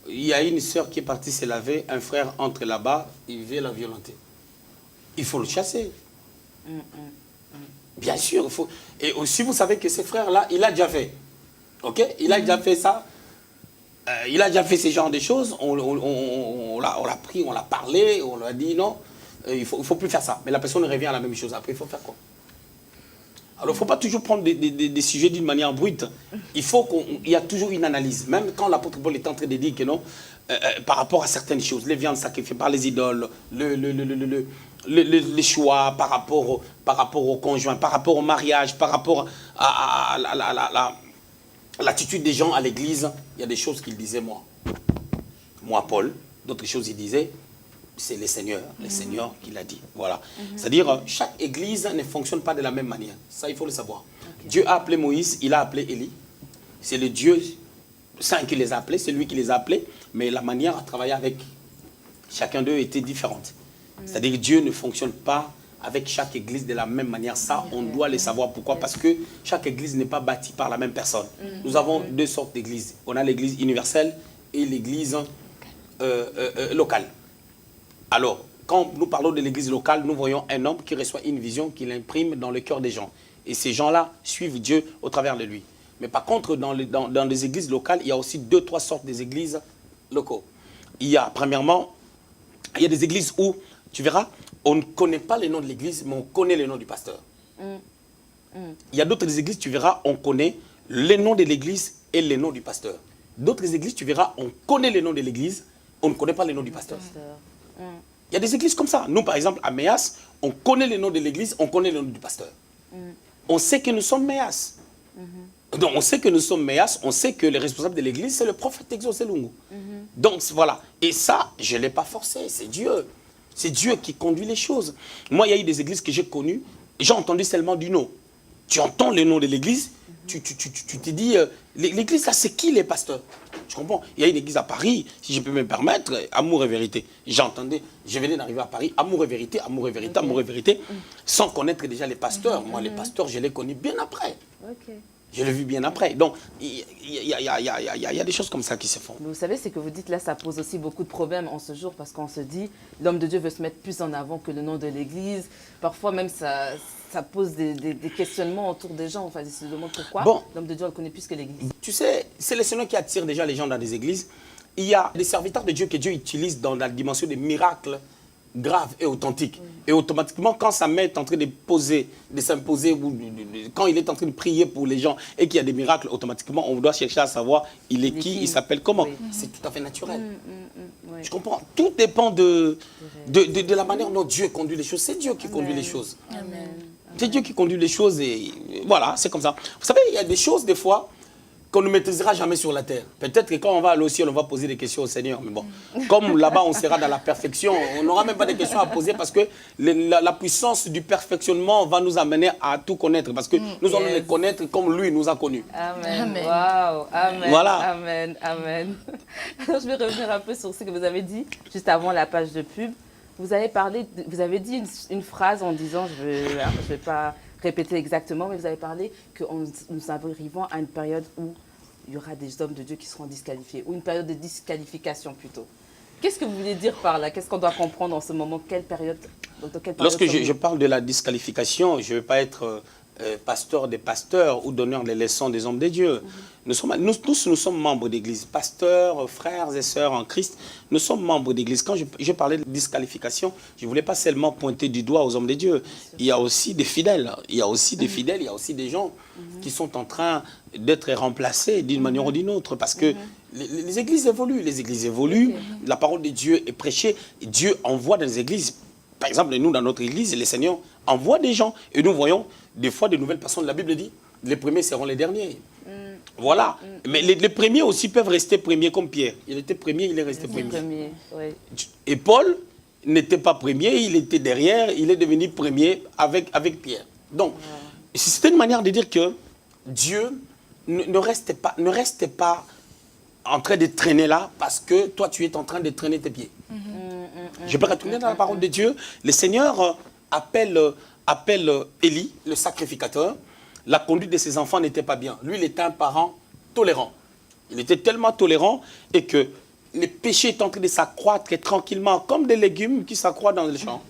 il y a une sœur qui est partie se laver, un frère entre là-bas, il veut la violenter. Il faut le chasser. Bien sûr, il faut. Et aussi, vous savez que ce frère-là, il a déjà fait. Ok? Il a déjà fait ça. Il a déjà fait ce genre de choses. On l'a pris, on l'a parlé, on lui a dit non, il faut plus faire ça. Mais la personne revient à la même chose. Après, il faut faire quoi? Alors, il ne faut pas toujours prendre des sujets d'une manière brute. Il y a toujours une analyse. Même quand l'apôtre Paul est en train de dire que non, par rapport à certaines choses, les viandes sacrifiées par les idoles, les choix par rapport au conjoint, par rapport au mariage, par rapport à l'attitude des gens à l'église, il y a des choses qu'il disait moi. Moi, Paul, d'autres choses il disait, c'est le Seigneur qui l'a dit. Voilà. C'est-à-dire, chaque église ne fonctionne pas de la même manière. Ça, il faut le savoir. Okay. Dieu a appelé Moïse, il a appelé Élie. C'est le Dieu saint qui les a appelés, c'est lui qui les a appelés, mais la manière à travailler avec chacun d'eux était différente. C'est-à-dire que Dieu ne fonctionne pas avec chaque église de la même manière. Ça, on doit le savoir. Pourquoi? Parce que chaque église n'est pas bâtie par la même personne. Nous avons deux sortes d'églises. On a l'église universelle et l'église locale. Alors, quand nous parlons de l'église locale, nous voyons un homme qui reçoit une vision qu'il imprime dans le cœur des gens. Et ces gens-là suivent Dieu au travers de lui. Mais par contre, dans les églises locales, il y a aussi deux, trois sortes d'églises locaux. Il y a, premièrement, il y a des églises où, tu verras, on ne connaît pas le nom de l'église, mais on connaît le nom du pasteur. Il y a d'autres églises, tu verras, on connaît le nom de l'église et le nom du pasteur. D'autres églises, tu verras, on connaît le nom de l'église, on ne connaît pas le nom du pasteur. Il y a des églises comme ça. Nous, par exemple, à Méas, on connaît le nom de l'église, on connaît le nom du pasteur. On sait que nous sommes Méas. Donc, on sait que nous sommes Méas, on sait que le responsable de l'église, c'est le prophète Exoselongo. Donc, voilà. Et ça, je ne l'ai pas forcé, c'est Dieu. C'est Dieu qui conduit les choses. Moi, il y a eu des églises que j'ai connues, j'ai entendu seulement du nom. Tu entends le nom de l'église, tu te dis, l'église, là, c'est qui les pasteurs? Tu comprends? Il y a une église à Paris, si je peux me permettre, Amour et Vérité. J'entendais, je venais d'arriver à Paris, Amour et Vérité, Amour et Vérité, Amour et Vérité, sans connaître déjà les pasteurs. Moi, les pasteurs, je les connais bien après. Je l'ai vu bien après. Donc, il y a des choses comme ça qui se font. Mais vous savez, ce que vous dites là, ça pose aussi beaucoup de problèmes en ce jour parce qu'on se dit, l'homme de Dieu veut se mettre plus en avant que le nom de l'église. Parfois même, ça pose des questionnements autour des gens. Enfin, ils se demandent pourquoi l'homme de Dieu le connaît plus que l'église. Tu sais, c'est le Seigneur qui attire déjà les gens dans des églises. Il y a des serviteurs de Dieu que Dieu utilise dans la dimension des miracles grave et authentique. Et automatiquement, quand sa main est en train de s'imposer, ou quand il est en train de prier pour les gens et qu'il y a des miracles, automatiquement, on doit chercher à savoir il est qui, il s'appelle comment. C'est tout à fait naturel. Je comprends. Tout dépend de la manière dont Dieu conduit les choses. C'est Dieu qui conduit les choses. C'est Dieu qui conduit les choses et voilà, c'est comme ça. Vous savez, il y a des choses, des fois, qu'on ne maîtrisera jamais sur la terre. Peut-être que quand on va aller au ciel, on va poser des questions au Seigneur. Mais bon, comme là-bas, on sera dans la perfection, on n'aura même pas de questions à poser parce que la puissance du perfectionnement va nous amener à tout connaître. Parce que nous allons les connaître comme lui nous a connus. Amen. Amen. Waouh. Amen. Voilà. Amen. Amen. Alors, je vais revenir un peu sur ce que vous avez dit juste avant la page de pub. Vous avez parlé, vous avez dit une phrase en disant, je vais pas répéter exactement, mais vous avez parlé que nous arrivons à une période où il y aura des hommes de Dieu qui seront disqualifiés, ou une période de disqualification plutôt. Qu'est-ce que vous voulez dire par là? Qu'est-ce qu'on doit comprendre en ce moment? Quelle période, Lorsque je parle de la disqualification, je ne veux pas être pasteur des pasteurs ou donneur des leçons des hommes de Dieu. Nous tous, nous sommes membres d'église, pasteurs, frères et sœurs en Christ, nous sommes membres d'église. Quand je parlais de disqualification, je ne voulais pas seulement pointer du doigt aux hommes de Dieu. Il y a aussi des fidèles, il y a aussi des fidèles, il y a aussi des gens qui sont en train d'être remplacés d'une manière ou d'une autre, parce que les églises évoluent, la parole de Dieu est prêchée, et Dieu envoie dans les églises. Par exemple, nous, dans notre église, les Seigneurs envoient des gens. Et nous voyons des fois de nouvelles personnes. La Bible dit, les premiers seront les derniers. Voilà. Mais les premiers aussi peuvent rester premiers comme Pierre. Il était premier, il est resté premier. Oui. Et Paul n'était pas premier, il était derrière, il est devenu premier avec Pierre. Donc, c'était une manière de dire que Dieu ne reste pas en train de traîner là parce que toi, tu es en train de traîner tes pieds. Je peux retourner dans la parole de Dieu. Le Seigneur appelle Élie, le sacrificateur. La conduite de ses enfants n'était pas bien. Lui, il était un parent tolérant. Il était tellement tolérant et que les péchés étaient en train de s'accroître tranquillement, comme des légumes qui s'accroissent dans le champ.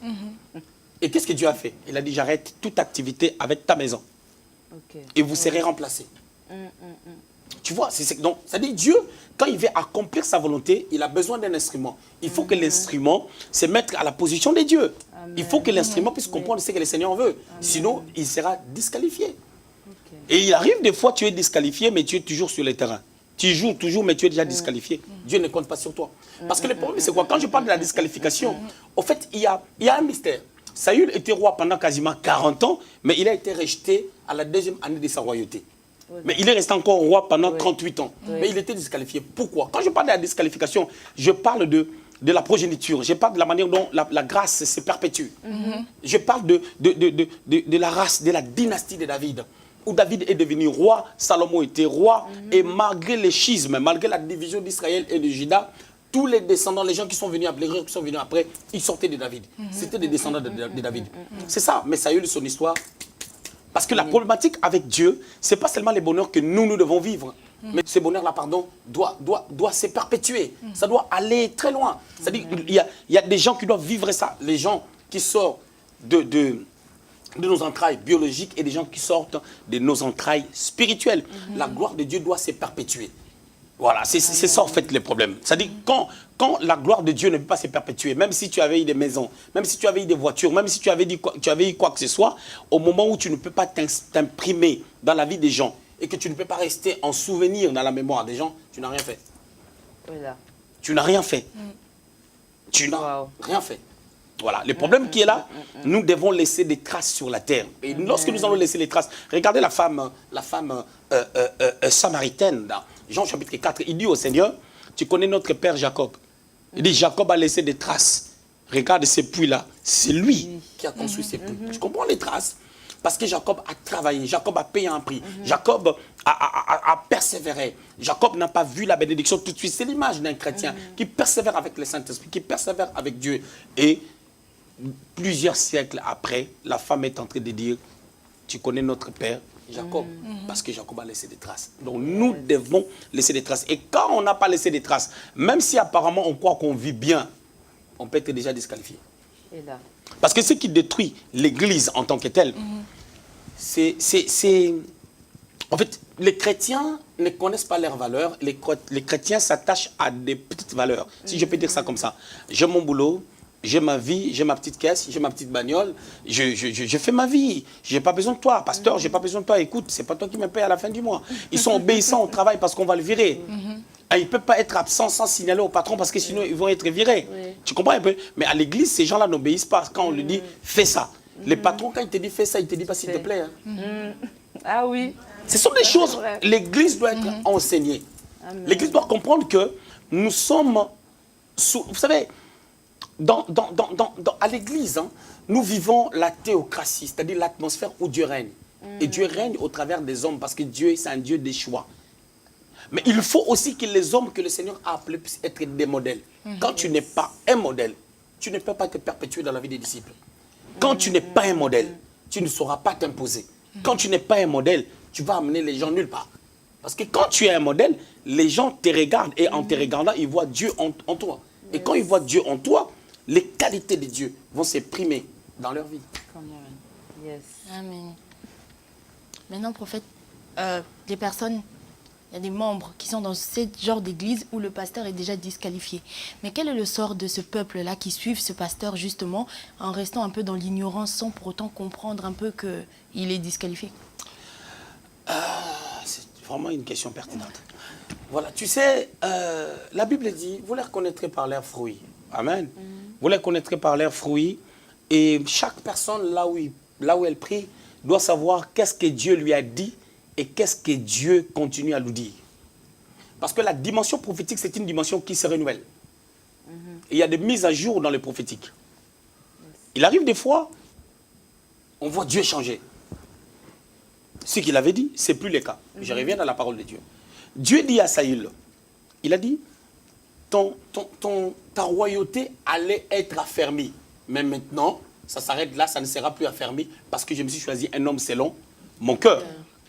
Et qu'est-ce que Dieu a fait? Il a dit, j'arrête toute activité avec ta maison. Et vous serez remplacés. Tu vois, donc, ça dit Dieu, quand il veut accomplir sa volonté, il a besoin d'un instrument. Il faut que l'instrument se mette à la position de Dieu. Il faut que l'instrument puisse comprendre ce que le Seigneur veut. Sinon, il sera disqualifié. Et il arrive des fois, tu es disqualifié, mais tu es toujours sur le terrain. Tu joues toujours, mais tu es déjà disqualifié. Dieu ne compte pas sur toi. Parce que le problème, c'est quoi? Quand je parle de la disqualification, au fait, il y a un mystère. Saül était roi pendant quasiment 40 ans, mais il a été rejeté à la 2e année de sa royauté. Mais il est resté encore roi pendant 38 ans. Mais il était disqualifié. Pourquoi? Quand je parle de la disqualification, je parle de la progéniture. Je parle de la manière dont la grâce se perpétue. Je parle de la race, de la dynastie de David. Où David est devenu roi, Salomon était roi. Et malgré les schismes, malgré la division d'Israël et de Juda, tous les descendants, les gens qui sont venus après, ils sortaient de David. C'était des descendants de David. C'est ça. Mais Saül, son histoire... Parce que la problématique avec Dieu, ce n'est pas seulement les bonheurs que nous devons vivre. Mais ce bonheur-là, pardon, doit se perpétuer. Ça doit aller très loin. C'est-à-dire qu'il y a des gens qui doivent vivre ça. Les gens qui sortent de nos entrailles biologiques et des gens qui sortent de nos entrailles spirituelles. La gloire de Dieu doit se perpétuer. Voilà, c'est ça en fait le problème. C'est-à-dire quand la gloire de Dieu ne peut pas se perpétuer, même si tu avais eu des maisons, même si tu avais eu des voitures, même si tu avais eu quoi que ce soit, au moment où tu ne peux pas t'imprimer dans la vie des gens et que tu ne peux pas rester en souvenir dans la mémoire des gens, tu n'as rien fait. Voilà. Tu n'as rien fait. Tu n'as rien fait. Voilà, le problème qui est là, nous devons laisser des traces sur la terre. Et lorsque nous allons laisser les traces, regardez la femme samaritaine, dans Jean chapitre 4, il dit au Seigneur, tu connais notre père Jacob. Il dit, Jacob a laissé des traces. Regarde ces puits-là, c'est lui qui a construit ces puits. Tu comprends les traces? Parce que Jacob a travaillé, Jacob a payé un prix, Jacob a persévéré. Jacob n'a pas vu la bénédiction tout de suite. C'est l'image d'un chrétien qui persévère avec le Saint-Esprit, qui persévère avec Dieu. Et plusieurs siècles après, la femme est en train de dire, tu connais notre père Jacob, parce que Jacob a laissé des traces. Donc nous devons laisser des traces. Et quand on n'a pas laissé des traces, même si apparemment on croit qu'on vit bien, on peut être déjà disqualifié. Et là. Parce que ce qui détruit l'Église en tant que telle, c'est... En fait, les chrétiens ne connaissent pas leurs valeurs. Les chrétiens s'attachent à des petites valeurs. Si je peux dire ça comme ça. J'ai mon boulot, j'ai ma vie, j'ai ma petite caisse, j'ai ma petite bagnole. Je fais ma vie. Je n'ai pas besoin de toi. Pasteur, je n'ai pas besoin de toi. Écoute, ce n'est pas toi qui me paye à la fin du mois. Ils sont obéissants au travail parce qu'on va le virer. Ils ne peuvent pas être absents sans signaler au patron parce que sinon ils vont être virés. Tu comprends un peu? Mais à l'église, ces gens-là n'obéissent pas. Quand on lui dit, fais ça. Le patron, quand il te dit, fais ça, il ne te dit pas s'il te plaît. Ah oui. Ce sont des choses, vrai. l'Église doit être enseignée. L'Église doit comprendre que nous sommes, vous savez, à l'Église, hein, nous vivons la théocratie, c'est-à-dire l'atmosphère où Dieu règne. Et Dieu règne au travers des hommes, parce que Dieu, c'est un Dieu des choix. Mais il faut aussi que les hommes que le Seigneur a appelés puissent être des modèles. Quand tu n'es pas un modèle, tu ne peux pas te perpétuer dans la vie des disciples. Quand tu n'es pas un modèle, tu ne sauras pas t'imposer. Quand tu n'es pas un modèle, tu vas amener les gens nulle part. Parce que quand tu es un modèle, les gens te regardent et en te regardant, ils voient Dieu en toi. Et quand ils voient Dieu en toi, les qualités de Dieu vont s'exprimer dans leur vie. Yes. Amen. Maintenant, prophète, des personnes, il y a des membres qui sont dans ce genre d'église où le pasteur est déjà disqualifié. Mais quel est le sort de ce peuple-là qui suivent ce pasteur justement en restant un peu dans l'ignorance sans pour autant comprendre un peu qu'il est disqualifié? C'est vraiment une question pertinente. Voilà, tu sais, la Bible dit, vous les reconnaîtrez par leurs fruits. Amen. Vous les connaîtrez par leurs fruits. Et chaque personne, là où elle prie, doit savoir qu'est-ce que Dieu lui a dit et qu'est-ce que Dieu continue à nous dire. Parce que la dimension prophétique, c'est une dimension qui se renouvelle. Et il y a des mises à jour dans le prophétique. Il arrive des fois, on voit Dieu changer. Ce qu'il avait dit, ce n'est plus le cas. Je reviens dans la parole de Dieu. Dieu dit à Saül, il a dit, ta royauté allait être affermie. Mais maintenant, ça s'arrête là, ça ne sera plus affermi parce que je me suis choisi un homme selon mon cœur.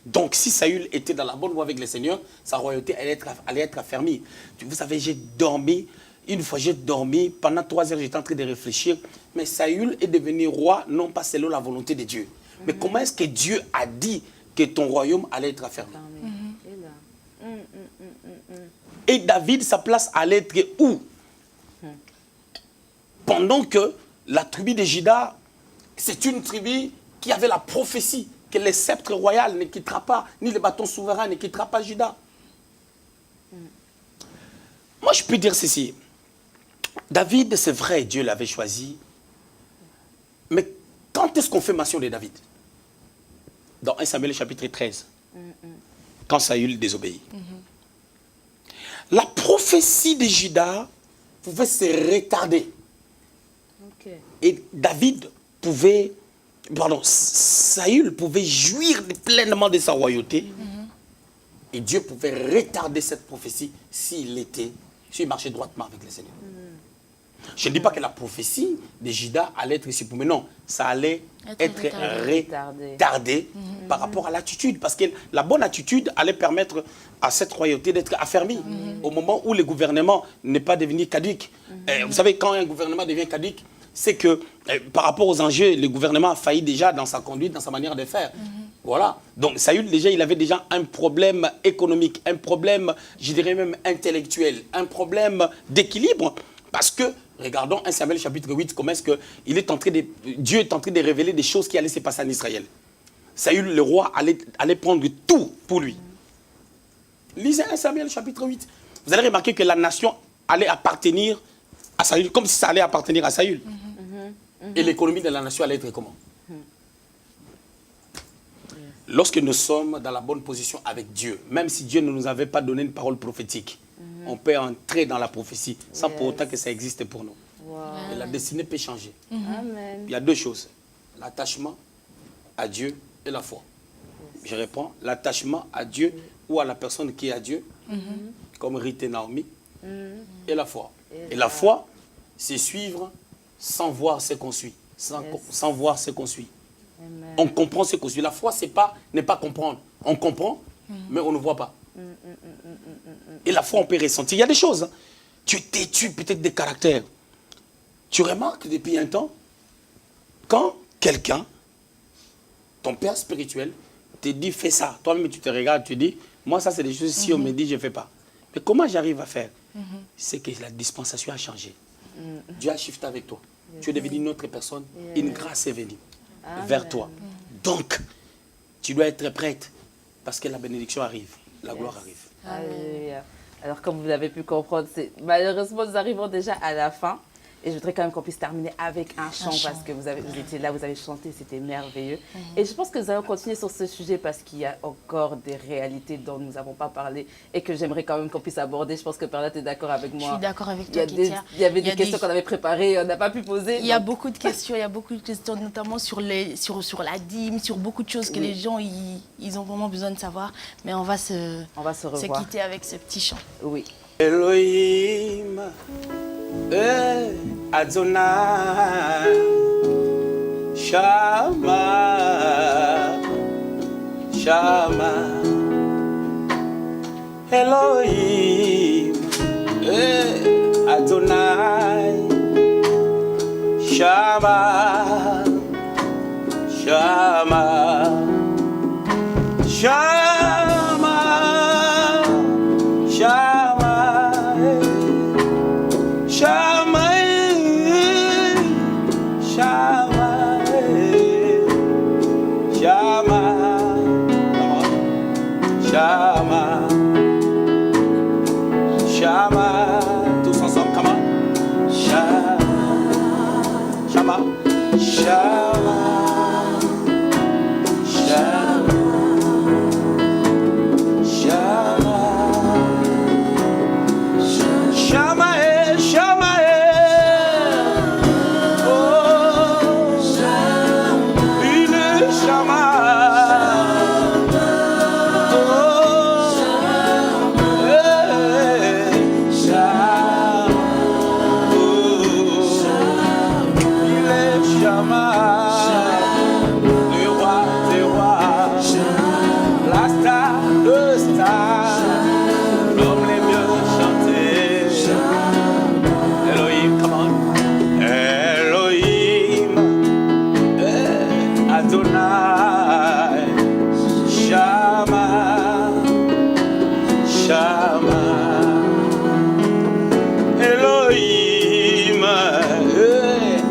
Donc, si Saül était dans la bonne voie avec le Seigneur, sa royauté allait être affermie. Vous savez, j'ai dormi. Une fois, j'ai dormi. Pendant 3 heures, j'étais en train de réfléchir. Mais Saül est devenu roi, non pas selon la volonté de Dieu. Mais comment est-ce que Dieu a dit que ton royaume allait être affermi? Et David, sa place allait être où? Pendant que la tribu de Juda, c'est une tribu qui avait la prophétie que le sceptre royal ne quittera pas, ni le bâton souverain ne quittera pas Juda. Moi, je peux dire ceci. David, c'est vrai, Dieu l'avait choisi. Mais quand est-ce qu'on fait mention de David? Dans 1 Samuel chapitre 13. Quand Saül désobéit. La prophétie de Juda pouvait se retarder. Et David pouvait, Saül pouvait jouir pleinement de sa royauté. Et Dieu pouvait retarder cette prophétie s'il marchait droitement avec le Seigneur. Je ne dis pas que la prophétie de Juda allait être supprimée. Non, ça allait être retardé par rapport à l'attitude. Parce que la bonne attitude allait permettre à cette royauté d'être affermie. Au moment où le gouvernement n'est pas devenu caduque. Vous savez, quand un gouvernement devient caduque, c'est que par rapport aux enjeux, le gouvernement a failli déjà dans sa conduite, dans sa manière de faire. Voilà. Donc Saül, déjà, il avait déjà un problème économique, un problème, je dirais même intellectuel, un problème d'équilibre. Parce que, regardons 1 Samuel chapitre 8, comment est-ce que Dieu est en train de révéler des choses qui allaient se passer en Israël. Saül, le roi, allait prendre tout pour lui. Lisez 1 Samuel chapitre 8. Vous allez remarquer que la nation allait appartenir à Saül, comme si ça allait appartenir à Saül. Et l'économie de la nation allait être comment? Lorsque nous sommes dans la bonne position avec Dieu, même si Dieu ne nous avait pas donné une parole prophétique, on peut entrer dans la prophétie sans pour autant que ça existe pour nous. Et la destinée peut changer. Amen. Il y a 2 choses. L'attachement à Dieu et la foi. Je réponds, l'attachement à Dieu ou à la personne qui est à Dieu, comme Ruth et Naomi, et la foi. Et la foi, c'est suivre sans voir ce qu'on suit. Sans voir ce qu'on suit. Amen. On comprend ce qu'on suit. La foi, c'est pas ne pas comprendre. On comprend, mais on ne voit pas. Et la foi, on peut ressentir. Il y a des choses. Hein. Tu es têtu, peut-être des caractères. Tu remarques depuis un temps, quand quelqu'un, ton père spirituel, te dit fais ça. Toi-même, tu te regardes, tu dis, moi, ça, c'est des choses, si on me dit, je ne fais pas. Mais comment j'arrive à faire? C'est que la dispensation a changé. Dieu a shifté avec toi. Tu es devenu une autre personne. Une grâce est venue vers toi. Donc, tu dois être prête parce que la bénédiction arrive, la gloire arrive. Alléluia. Alors, comme vous avez pu comprendre, malheureusement, nous arrivons déjà à la fin. Et je voudrais quand même qu'on puisse terminer avec un chant parce que vous étiez là, vous avez chanté, c'était merveilleux. Et je pense que nous allons continuer sur ce sujet parce qu'il y a encore des réalités dont nous n'avons pas parlé et que j'aimerais quand même qu'on puisse aborder. Je pense que Perla, tu es d'accord avec moi. Je suis d'accord avec toi, Kétia. Il y avait des questions qu'on avait préparées, on n'a pas pu poser. Il y a beaucoup de questions, notamment sur la dîme, sur beaucoup de choses que les gens ils ont vraiment besoin de savoir. Mais on va se quitter avec ce petit chant. Oui. Elohim, Adonai, Shama, Shama, Elohim, Adonai, Shama, Shama, Shama, Shama, Shama, Shama, Shama, Shama, Shama, tous ensemble, comment? Shama, Shama, Shama, Shama, Shama, Shama, Shama, oh, une Shama, oh, Shama, oh, il est Shama, le roi des rois, la star, le star, l'homme les mieux chanté. Elohim, come on. Elohim, Adonai, Shama, Shama. Elohim,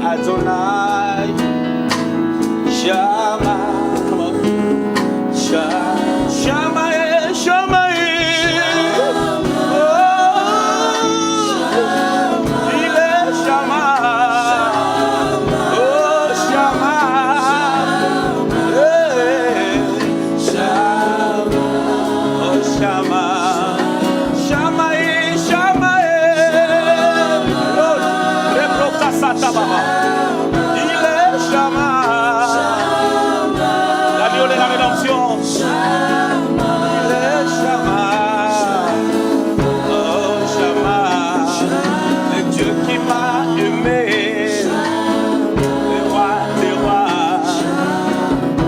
Adonai, Shama, come on. Shama, Shama, oh, il est Shama, oh, Shama, Shama, oh, Shama, Shama, Shama, Lord, Rebroka Satababa, il est Shama, l'agneau de la rédemption. Il est Shama, oh Shama, le Dieu qui m'a aimé, le roi des rois,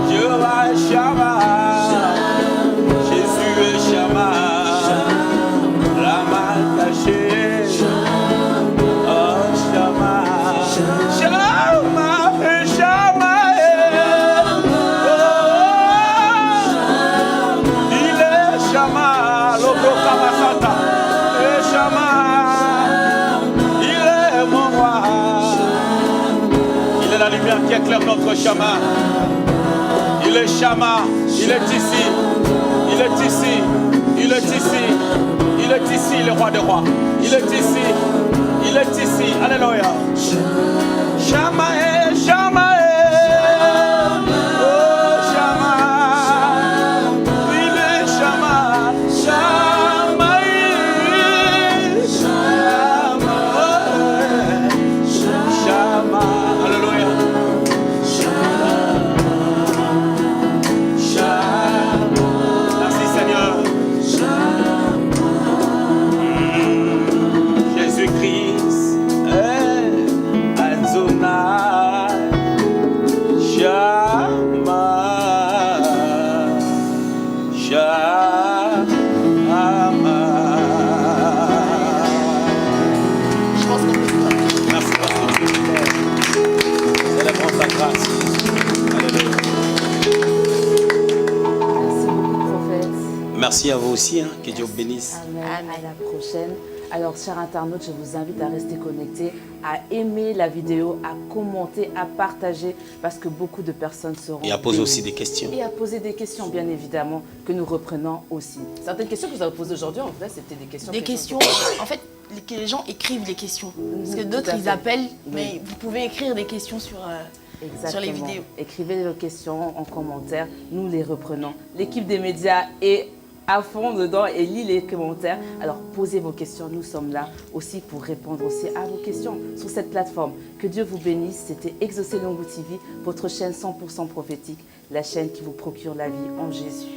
Dieu est Shama, Jésus est Shama, la main cachée, oh Shama, Shama, Shama, il est Shama, Lobo Kamasata, et Shama, il est mon roi, il est la lumière qui éclaire notre Shama, il est Shama, il est ici, il est ici, il est ici, il est ici, le roi des rois, il est ici, il est ici, alléluia. Shama, Shama, oh Shama, il est Shama, Shama, Shama, Shama, alléluia. Shama, merci Seigneur. Jésus-Christ est Adonai, Shama, Shama. Je pense qu'on peut Merci parce que tu es fidèle. Célébrons ta grâce. Alléluia. Merci beaucoup, prophète. Merci à vous aussi, hein. Que Dieu vous bénisse. Amen. Amen. À la prochaine. Alors, chers internautes, je vous invite à rester connectés, à aimer la vidéo, à commenter, à partager, parce que beaucoup de personnes seront... Et à poser aussi des questions. Et à poser des questions, bien évidemment, que nous reprenons aussi. Certaines questions que vous avez posées aujourd'hui, en vrai, c'était des questions... des questions. En fait, que les gens écrivent des questions. Parce que Tout d'autres, à ils fait. appellent, Oui. mais vous pouvez écrire des questions sur les vidéos. Écrivez vos questions en commentaire, nous les reprenons. L'équipe des médias est à fond dedans et lit les commentaires. Alors posez vos questions, nous sommes là aussi pour répondre aussi à vos questions sur cette plateforme. Que Dieu vous bénisse, c'était Exaucé Longo TV, votre chaîne 100% prophétique, la chaîne qui vous procure la vie en Jésus.